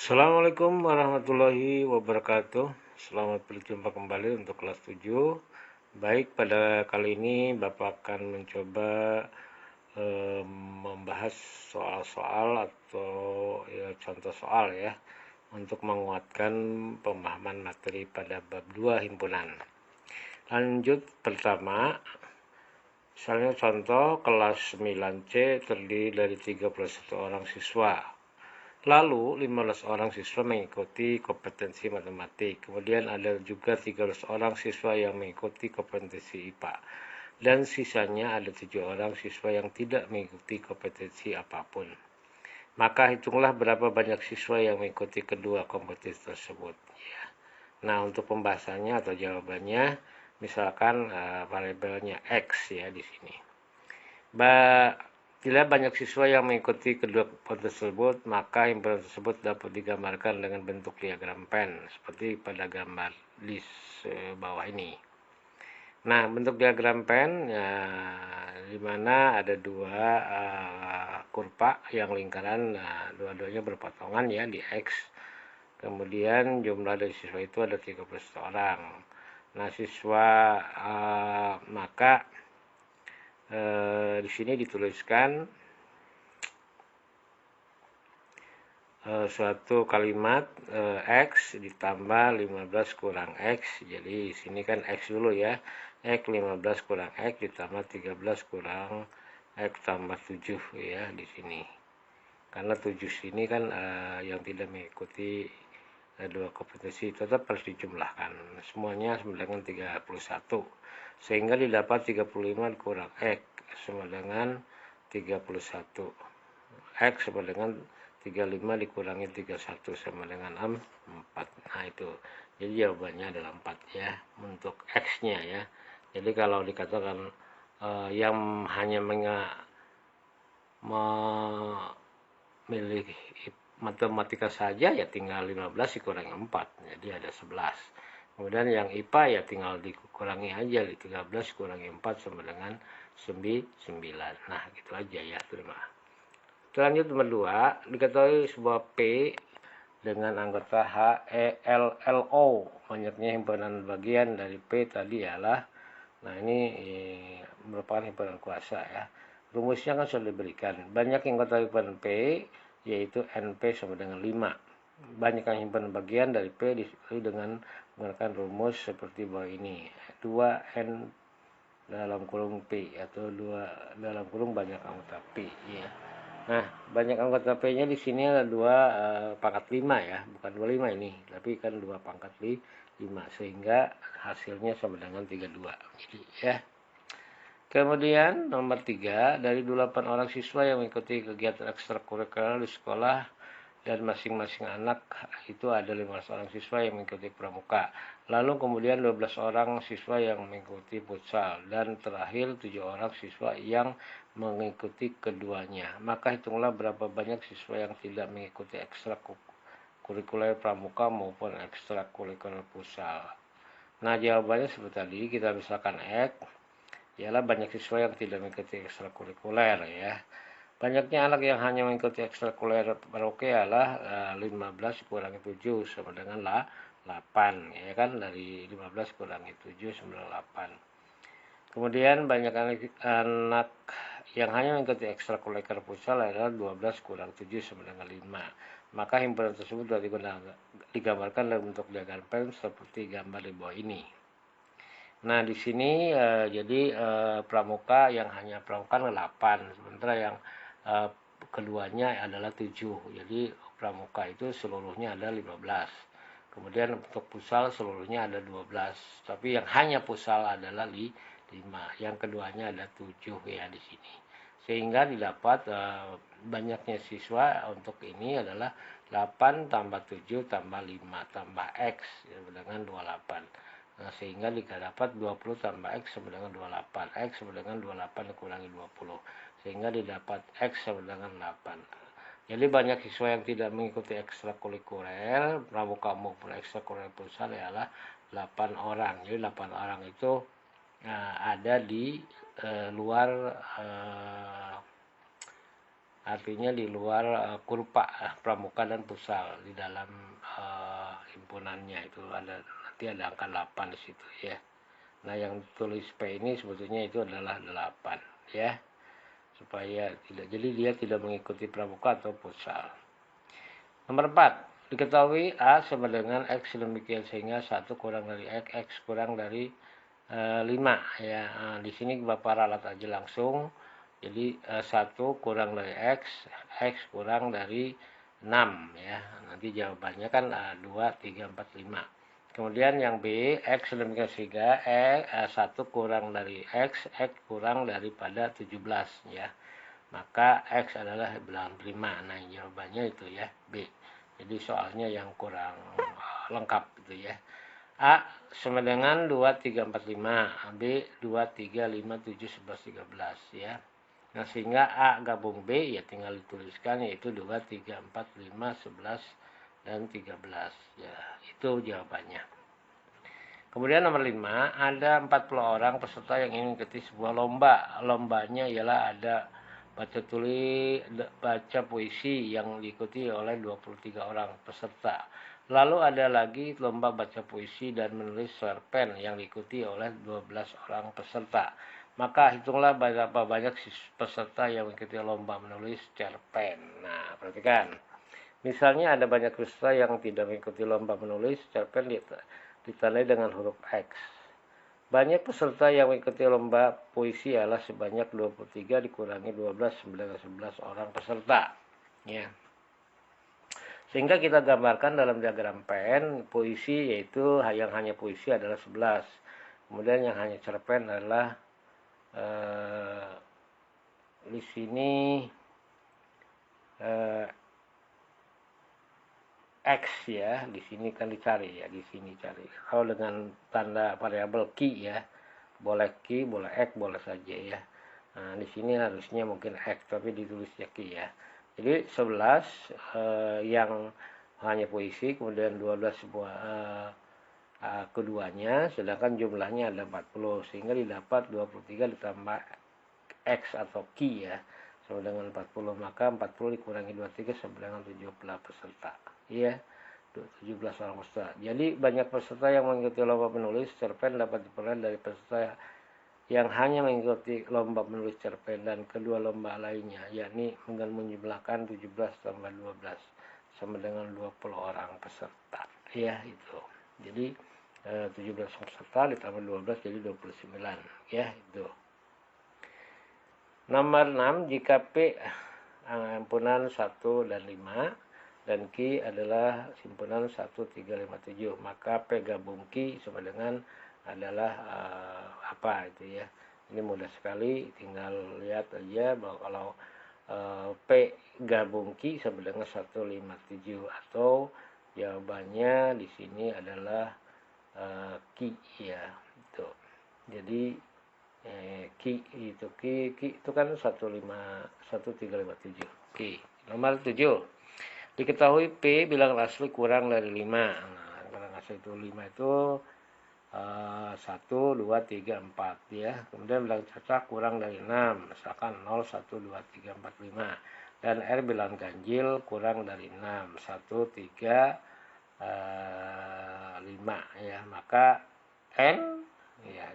Assalamualaikum warahmatullahi wabarakatuh. Selamat berjumpa kembali untuk kelas 7. Baik, pada kali ini Bapak akan mencoba membahas soal-soal atau ya, contoh soal ya untuk menguatkan pemahaman materi pada bab 2 himpunan. Lanjut pertama, misalnya contoh kelas 9C terdiri dari 31 orang siswa. Lalu 15 orang siswa mengikuti kompetensi matematik. Kemudian ada juga 13 orang siswa yang mengikuti kompetensi IPA. Dan sisanya ada 7 orang siswa yang tidak mengikuti kompetensi apapun. Maka hitunglah berapa banyak siswa yang mengikuti kedua kompetensi tersebut. Ya. Nah, untuk pembahasannya atau jawabannya, misalkan variabelnya X ya di sini. Bila banyak siswa yang mengikuti kedua kompetensi tersebut, maka himpunan tersebut dapat digambarkan dengan bentuk diagram Venn, seperti pada gambar di bawah ini. Nah, bentuk diagram Venn, ya, di mana ada dua kurva yang lingkaran, nah, dua-duanya berpotongan ya di X. Kemudian jumlah dari siswa itu ada 31 orang. Nah, siswa maka di sini dituliskan suatu kalimat X ditambah 15 kurang X. Jadi di sini kan X dulu ya. X 15 kurang X ditambah 13 kurang X tambah 7 ya di sini. Karena 7 sini kan yang tidak mengikuti dua kompetensi tetap harus dijumlahkan. Semuanya sama dengan 31. Sehingga didapat 35 kurang X sama dengan 31. X sama dengan 35 dikurangi 31 sama dengan 4. Nah itu. Jadi jawabannya adalah 4 ya untuk X-nya ya. Jadi kalau dikatakan yang hanya memilih matematika saja ya tinggal 15 dikurangi 4. Jadi ada 11. Kemudian yang IPA ya tinggal dikurangi aja 13 kurangi 4 sama dengan 9. Nah, gitu aja ya. Terima. Selanjut nomor 2, diketahui sebuah P dengan anggota H, E, L, L, O. Banyaknya himpunan bagian dari P tadi ialah, nah ini merupakan himpunan kuasa ya. Rumusnya kan sudah diberikan. Banyak anggota himpunan P, yaitu NP sama dengan 5. Banyak himpunan bagian dari P disusun dengan menggunakan rumus seperti bawah ini. 2N dalam kurung P atau 2 dalam kurung banyak anggota P ya. Nah, banyak anggota P-nya di sini ada 2 pangkat 5 ya, bukan 25 ini, tapi kan 2 pangkat 5 sehingga hasilnya sama dengan 32. Jadi ya. Kemudian nomor 3, dari 28 orang siswa yang mengikuti kegiatan ekstrakurikuler di sekolah dan masing-masing anak itu ada 15 orang siswa yang mengikuti pramuka. Lalu kemudian 12 orang siswa yang mengikuti futsal dan terakhir 7 orang siswa yang mengikuti keduanya. Maka hitunglah berapa banyak siswa yang tidak mengikuti ekstrakurikuler pramuka maupun ekstrakurikuler futsal. Nah, jawabannya seperti tadi, kita misalkan X ialah banyak siswa yang tidak mengikuti ekstrakurikuler ya. Banyaknya anak yang hanya mengikuti ekstrakurikuler pramuka ialah 15 kurangi 7 sama dengan 8 ya kan, dari 15 kurangi 7 sama dengan 8. Kemudian banyak anak yang hanya mengikuti ekstrakurikuler futsal adalah 12 kurang 7 sama dengan 5. Maka himpunan tersebut dapat digambarkan dalam bentuk diagram Venn seperti gambar di bawah ini. Nah, di sini jadi pramuka yang hanya pramuka 8, sementara yang keduanya adalah 7. Jadi pramuka itu seluruhnya ada 15. Kemudian untuk futsal seluruhnya ada 12. Tapi yang hanya futsal adalah 5. Yang keduanya ada 7 ya di sini. Sehingga didapat banyaknya siswa untuk ini adalah 8 tambah 7 tambah 5 tambah X ya, dengan 28. Nah, sehingga dapat 20 tambah X sama dengan 28. X sama dengan 28 dikurangi 20. Sehingga didapat X sama dengan 8. Jadi banyak siswa yang tidak mengikuti ekstrakurikuler pramuka maupun ekstrakurikuler futsal ialah 8 orang. Jadi 8 orang itu ada di luar artinya di luar kurpa pramuka dan pusal. Di dalam himpunannya itu nanti ada angka 8 di situ ya. Nah, yang tulis P ini sebetulnya itu adalah 8 ya, supaya tidak, jadi dia tidak mengikuti pramuka atau pusal. Nomor 4, diketahui A sama dengan X demikian sehingga 1 kurang dari X kurang dari 5 ya. Nah, di sini Bapak ralat aja langsung. Jadi 1 kurang dari X kurang dari 6 ya. Nanti jawabannya kan 2, 3, 4, 5. Kemudian yang B, X demikian sehingga 1 kurang dari X kurang daripada 17 ya. Maka X adalah bilangan prima. Nah, jawabannya itu ya, B. Jadi soalnya yang kurang lengkap gitu ya. A sama dengan 2, 3, 4, 5. B 2, 3, 5, 7, 11, 13 ya. Nah, sehingga A gabung B ya tinggal dituliskan, yaitu 2, 3, 4, 5, 11, dan 13 ya. Itu jawabannya. Kemudian nomor 5, ada 40 orang peserta yang ingin mengikuti sebuah lomba. Lombanya ialah ada baca puisi yang diikuti oleh 23 orang peserta. Lalu ada lagi lomba baca puisi dan menulis cerpen yang diikuti oleh 12 orang peserta. Maka hitunglah berapa banyak peserta yang mengikuti lomba menulis cerpen. Nah, perhatikan. Misalnya ada banyak peserta yang tidak mengikuti lomba menulis cerpen ditandai dengan huruf X. Banyak peserta yang mengikuti lomba puisi adalah sebanyak 23 dikurangi 12 dengan 11 orang peserta. Ya. Sehingga kita gambarkan dalam diagram pen, puisi yaitu yang hanya puisi adalah 11. Kemudian yang hanya cerpen adalah di sini X ya, di sini kan dicari ya, di sini cari. Kalau dengan tanda variabel key ya, boleh key, boleh X, boleh saja ya. Nah, di sini harusnya mungkin X, tapi ditulisnya key ya. Jadi 11 yang hanya puisi, kemudian 12 sebuah keduanya, sedangkan jumlahnya ada 40, sehingga didapat 23 ditambah X atau key ya, sama dengan 40, maka 40 dikurangi 23 sama dengan 17 peserta ya, 17 orang peserta. Jadi banyak peserta yang mengikuti lomba menulis cerpen dapat diperoleh dari peserta yang hanya mengikuti lomba menulis cerpen dan kedua lomba lainnya, yakni dengan menjumlahkan 17 tambah 12 sama dengan 20 orang peserta ya. Itu jadi 17 peserta ditambah 12 jadi 29 ya. Itu nomor 6, jika P himpunan 1 dan 5 dan Q adalah himpunan 1, 3, 5, 7, maka P gabung Q sama dengan adalah apa itu ya. Ini mudah sekali, tinggal lihat aja bahwa kalau P gabung Q sama dengan 1, 5, 7, atau jawabannya di sini adalah Q ya. Itu. Jadi Q itu kan 1, 3, 5, 7. Q. Nomor 7. Diketahui P bilangan asli kurang dari 5. Nah, bilangan asli itu 5 itu 1, 2, 3, 4 ya. Kemudian bilangan cacat kurang dari 6. Misalkan 0, 1, 2, 3, 4, 5. Dan R bilangan ganjil kurang dari 6. 1, 3, 5 ya. Maka N ya,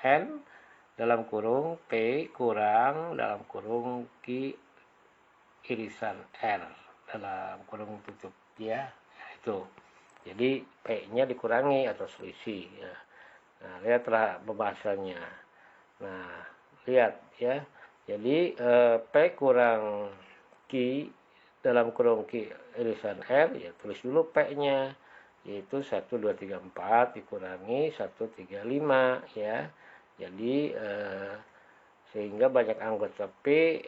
N dalam kurung P kurang dalam kurung Q irisan R dalam kurung tutup ya, itu. Jadi P-nya dikurangi atau selisih ya. Nah, lihatlah pembahasannya. Nah, lihat ya. Jadi P kurang Q dalam kurung Q irisan R ya, tulis dulu P-nya, yaitu 1, 2, 3, 4 dikurangi 1, 3, 5 ya. Jadi sehingga banyak anggota P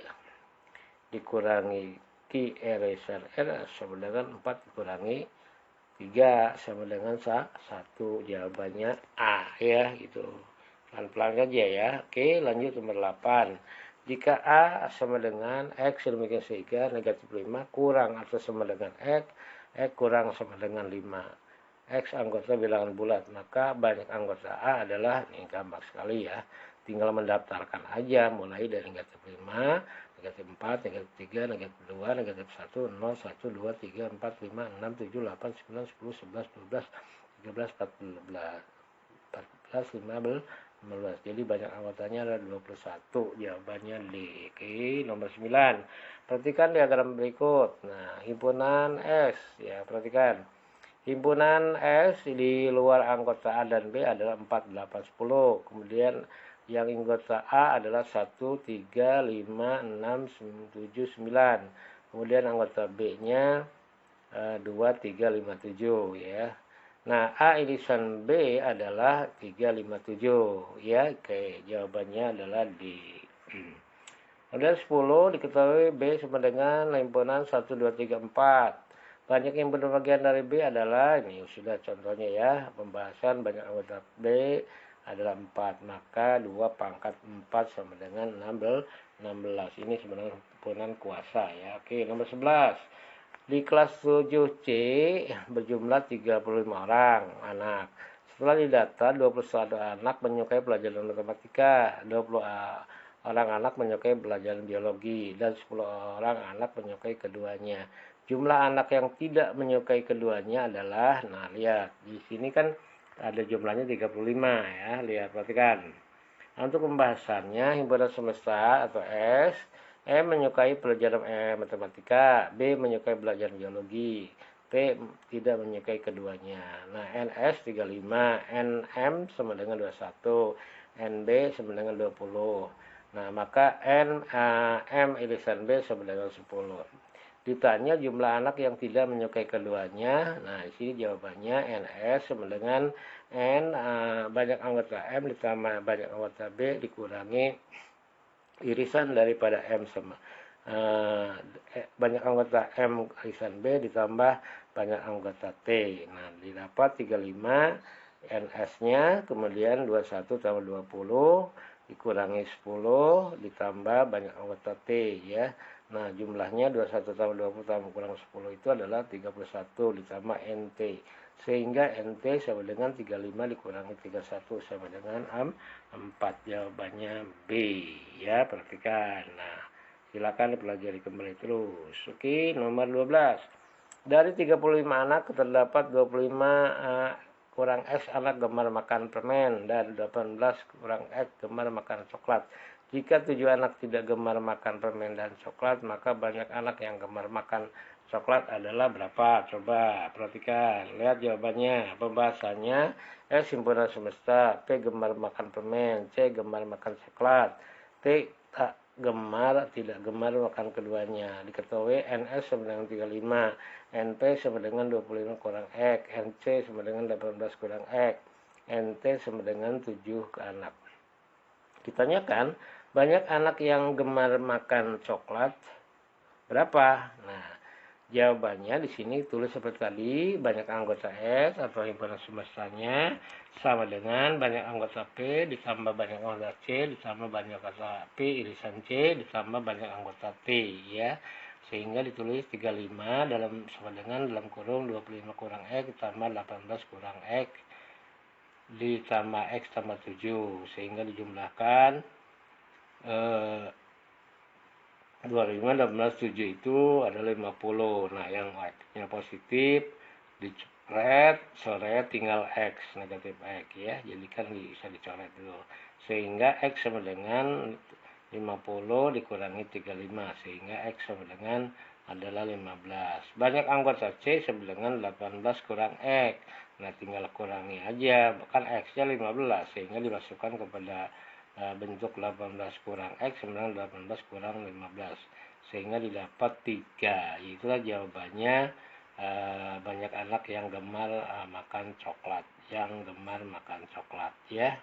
dikurangi Q irisan R sama dengan 4 dikurangi 3 sama dengan 1. Jawabannya A ya, gitu. Pelan-pelan aja ya. Oke, lanjut nomor 8. Jika A sama dengan X demikian sehingga negatif 5 kurang atau sama dengan X kurang sama dengan 5. X anggota bilangan bulat, maka banyak anggota A adalah, ini gampang sekali ya, tinggal mendaftarkan aja mulai dari negatif 5, negatif 4, negatif 3, negatif 2, negatif 1, 0, 1, 2, 3, 4, 5, 6, 7, 8, 9, 10, 11, 12, 13, 14, 14, 15, 15. Jadi banyak anggotanya ada 21. Jawabannya D. Oke, nomor 9. Perhatikan diagram berikut. Nah, himpunan S. Ya, perhatikan. Himpunan S di luar anggota A dan B adalah 4, 8, 10. Kemudian yang anggota A adalah 1, 3, 5, 6, 7, 9. Kemudian anggota B-nya 2, 3, 5, 7 ya. Nah, A irisan B adalah 3, 5, 7 ya. Oke, jawabannya adalah D. Kemudian 10 diketahui B sama dengan himpunan 1, 2, 3, 4. Banyak yang berbagian dari B adalah, ini sudah contohnya ya, pembahasan banyak anggota B adalah 4. Maka 2 pangkat 4 sama dengan 16. Ini sebenarnya himpunan kuasa ya. Oke, nomor 11. Di kelas 7C berjumlah 35 orang anak. Setelah didata, 21 anak menyukai pelajaran matematika, 20 orang anak menyukai pelajaran biologi, dan 10 orang anak menyukai keduanya. Jumlah anak yang tidak menyukai keduanya adalah, nah lihat, di sini kan ada jumlahnya 35 ya, lihat, perhatikan. Untuk pembahasannya, himpunan semesta atau S, E menyukai pelajaran matematika, B menyukai pelajaran biologi, T tidak menyukai keduanya. Nah, NS 35, NM sama dengan 21, NB sama dengan 20. Nah, maka M irisan B sama dengan 10. Ditanya jumlah anak yang tidak menyukai keduanya. Nah, di sini jawabannya NS sama dengan N banyak anggota M ditambah banyak anggota B dikurangi irisan daripada M sama banyak anggota M irisan B ditambah banyak anggota T. Nah, didapat 35 NS-nya, kemudian 21 tambah 20 dikurangi 10 ditambah banyak anggota T ya. Nah, jumlahnya 21 tambah 20 tambah kurang 10 itu adalah 31 ditambah NT. Sehingga NT sama dengan 35 dikurangi 31 sama dengan 4. Jawabannya B ya, perhatikan. Nah, silakan dipelajari kembali terus. Oke, nomor 12. Dari 35 anak terdapat 25 kurang X anak gemar makan permen dan 18 kurang X gemar makan coklat. Jika 7 anak tidak gemar makan permen dan coklat, maka banyak anak yang gemar makan coklat adalah berapa? Coba perhatikan, lihat jawabannya. Pembahasannya, S himpunan semesta, P gemar makan permen, C gemar makan coklat, T tak gemar, tidak gemar makan keduanya. Diketahui NS sama dengan 35, NP sama dengan 25 kurang X, NC sama dengan 18 kurang X, NT sama dengan 7 ke anak. Ditanyakan, banyak anak yang gemar makan coklat berapa? Nah, jawabannya di sini tulis seperti tadi, banyak anggota S atau himpunan semestanya sama dengan banyak anggota P ditambah banyak anggota C ditambah banyak anggota P irisan C ditambah banyak anggota T ya. Sehingga ditulis 35 dalam sama dengan dalam kurung 25 kurang X ditambah 18 kurang X ditambah X tambah 7 sehingga dijumlahkan 25 7 itu adalah 50. Nah, yang X-nya positif dicoret, coret tinggal X, negatif X ya. Jadi kan bisa dicoret dulu. Sehingga X sama dengan 50 dikurangi 35 sehingga X sama dengan adalah 15. Banyak anggota C sama dengan 18 kurang X. Nah, tinggal kurangi aja, kan X-nya 15 sehingga dimasukkan kepada bentuk 18 kurang X sama dengan 18 kurang 15 sehingga didapat 3. Itulah jawabannya, banyak anak yang gemar makan coklat, ya.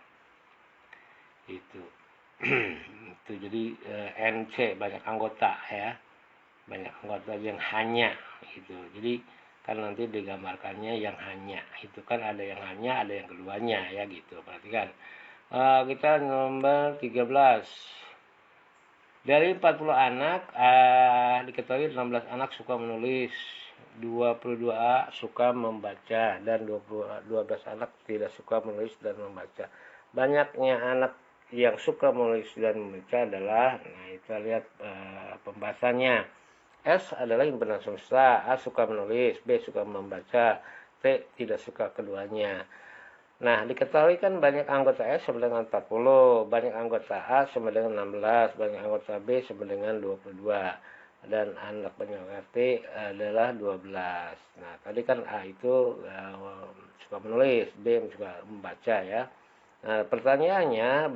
Itu. Itu jadi NC banyak anggota ya. Banyak anggota yang hanya itu. Jadi kan nanti digambarkannya yang hanya. Itu kan ada yang hanya, ada yang keduanya ya gitu. Perhatikan. Kita nomor 13. Dari 40 anak, diketahui 16 anak suka menulis, 22 suka membaca, dan 12 anak tidak suka menulis dan membaca. Banyaknya anak yang suka menulis dan membaca adalah, nah kita lihat pembahasannya. S adalah himpunan semesta. A suka menulis, B suka membaca, T tidak suka keduanya. Nah, diketahui kan banyak anggota S sama dengan 40, banyak anggota A sama dengan 16, banyak anggota B sama dengan 22. Dan anak banyak T adalah 12. Nah, tadi kan A itu suka menulis, B suka membaca ya. Nah, pertanyaannya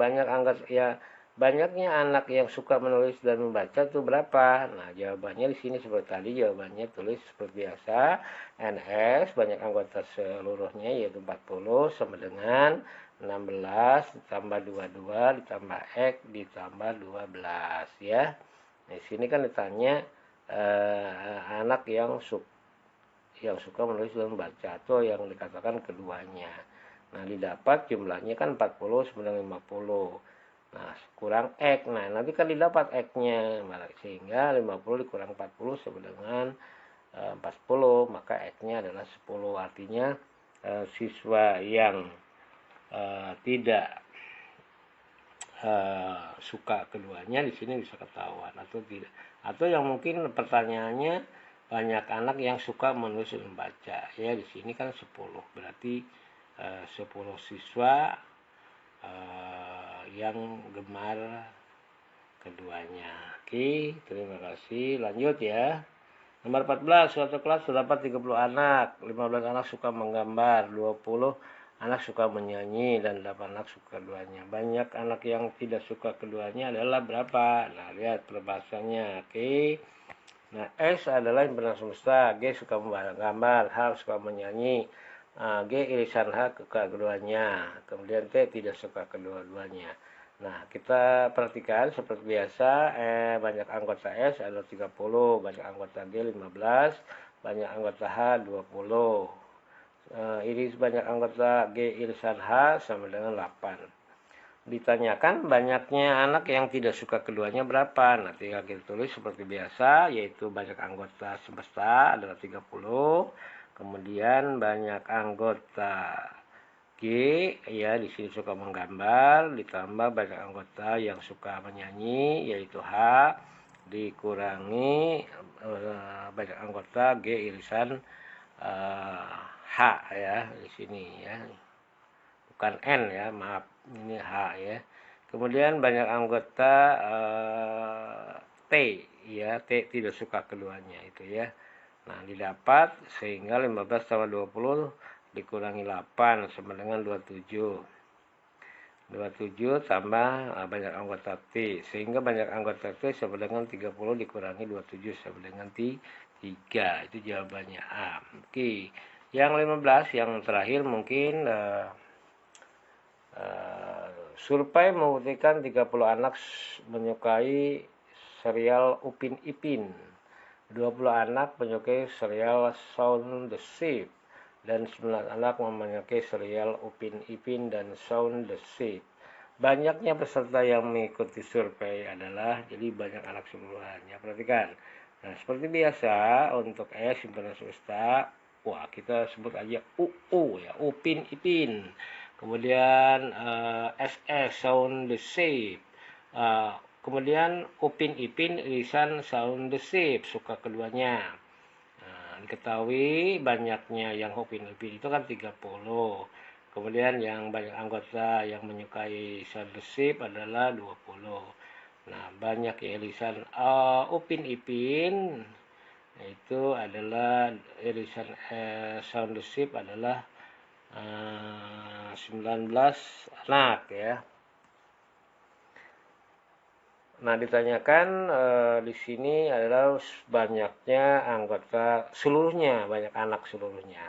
banyaknya anak yang suka menulis dan membaca itu berapa? Nah, jawabannya di sini seperti tadi, jawabannya tulis seperti biasa. NS banyak anggota seluruhnya yaitu 40 sama dengan 16 ditambah 22 ditambah X ditambah 12 ya. Nah, di sini kan ditanya anak yang suka menulis dan membaca atau yang dikatakan keduanya. Nah, didapat jumlahnya kan 40 sama 50. Nah, kurang X. Nah, nanti kan didapat X-nya. Sehingga 50 dikurang 40 sama dengan 40. Maka X-nya adalah 10. Artinya siswa yang tidak suka keduanya di sini bisa ketahuan atau tidak. Atau yang mungkin pertanyaannya banyak anak yang suka menulis dan membaca. Ya, di sini kan 10. Berarti 10 siswa yang gemar keduanya. Oke, terima kasih. Lanjut ya. Nomor 14, suatu kelas terdapat 30 anak, 15 anak suka menggambar, 20 anak suka menyanyi, dan 8 anak suka keduanya. Banyak anak yang tidak suka keduanya adalah berapa? Nah, lihat perbahasannya. Oke. Nah, S adalah himpunan semesta, G suka menggambar, H suka menyanyi, G irisan H suka keduanya, kemudian T tidak suka kedua-duanya. Nah, kita perhatikan seperti biasa, banyak anggota S ada 30, banyak anggota G 15, banyak anggota H 20. Iris banyak anggota G irisan H sama dengan 8. Ditanyakan banyaknya anak yang tidak suka keduanya berapa. Nah, tinggal kita tulis seperti biasa, yaitu banyak anggota semesta adalah 30. Kemudian banyak anggota G, ya di sini suka menggambar, ditambah banyak anggota yang suka menyanyi, yaitu H, dikurangi banyak anggota G irisan H ya di sini ya. Bukan N ya, maaf, ini H ya. Kemudian banyak anggota T ya, T tidak suka keduanya itu ya. Nah, didapat sehingga 15 tambah 20 dikurangi 8 sama dengan 27. 27 tambah banyak anggota T sehingga banyak anggota T sama dengan 30 dikurangi 27 sama dengan 3. Itu jawabannya A. Oke. Yang 15 yang terakhir mungkin survei membuktikan 30 anak menyukai serial Upin Ipin, 20 anak menyukai serial Shaun the Sheep, dan 9 anak menyukai serial Upin Ipin dan Shaun the Sheep. Banyaknya peserta yang mengikuti survei adalah, jadi banyak anak seluruhannya. Perhatikan. Nah, seperti biasa untuk S himpunan semesta, wah kita sebut aja UU ya, Upin Ipin. Kemudian SS Sound the Shape. Kemudian Upin Ipin irisan Sound the Shape, suka keduanya. Diketahui banyaknya yang Upin Ipin itu kan 30. Kemudian yang banyak anggota yang menyukai Sound the Shape adalah 20. Nah, banyak irisan Upin Ipin itu adalah irisan Sound the Shape adalah 19 anak ya. Nah, ditanyakan di sini adalah banyaknya anggota seluruhnya, banyak anak seluruhnya.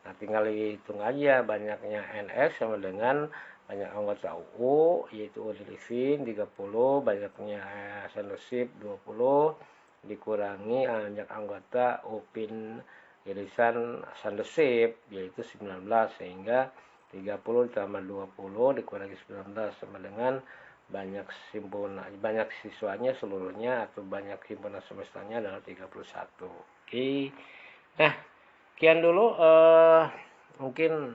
Nah, tinggal dihitung aja banyaknya NS sama dengan banyak anggota UU, yaitu Udilivin 30, banyaknya Sandersip 20, dikurangi banyak anggota Upin irisan Sandersip, yaitu 19, sehingga 30 ditambah 20 dikurangi 19 sama dengan banyak siswanya seluruhnya atau banyak himpunan semestanya adalah 31. Oke. Nah, sekian dulu mungkin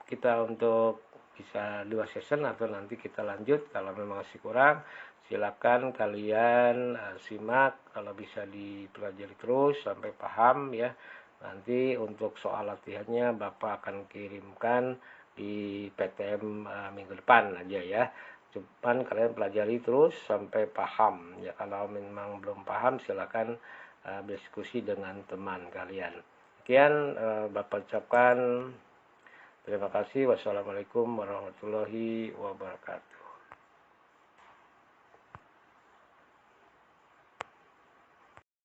kita untuk bisa 2 session atau nanti kita lanjut kalau memang masih kurang silakan kalian simak, kalau bisa dipelajari terus sampai paham ya. Nanti untuk soal latihannya Bapak akan kirimkan di PTM minggu depan aja ya. Cuman kalian pelajari terus sampai paham ya. Kalau memang belum paham silakan berdiskusi dengan teman kalian. Sekian Bapak ucapkan terima kasih. Wassalamualaikum warahmatullahi wabarakatuh.